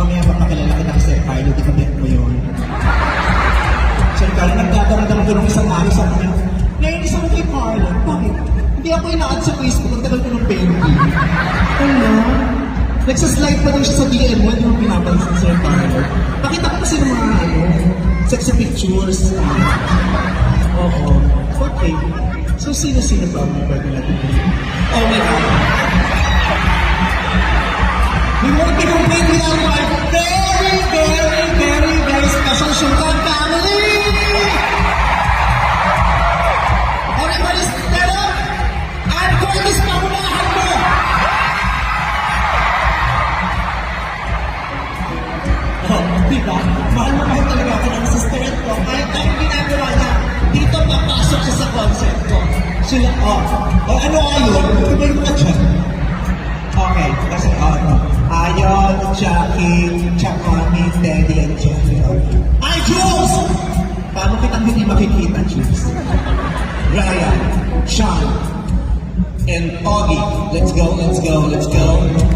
mamaya papakilala ka ng Sir Carlo, di ba bet mo yun? Sir Carlo, nagdadaramdam ko nung isang araw sa akin, nainis ako kay Carlo, bakit? Hindi ako ina-add sa Facebook, ang tagal ko ng 20. Ano? Nagsaslide pa lang siya sa DM mo, hindi mo pinapansin Sir Carlo. Pakita ko kasi ng mga sexy pictures. Oo. Okay. So, sino-sino ba ang pwede natin? Oh my God. We won't be complete without my very special Shunkan family! Everybody stand up! And Curtis, pangunahan mo! Oh, diba? Mahal na mahal talaga ako ng sister ko. Kahit ang ginagawa niya, dito papasok siya sa concept ko. Sila, ano ayun? Tumayo ka dyan. Okay, kasi Ayon, Jackie, Chaconi, Teddy, and Jeffrey. Ay, Jules! Paano kitang hindi makikita, Jules? Ryan, Sean, and Augie. Let's go.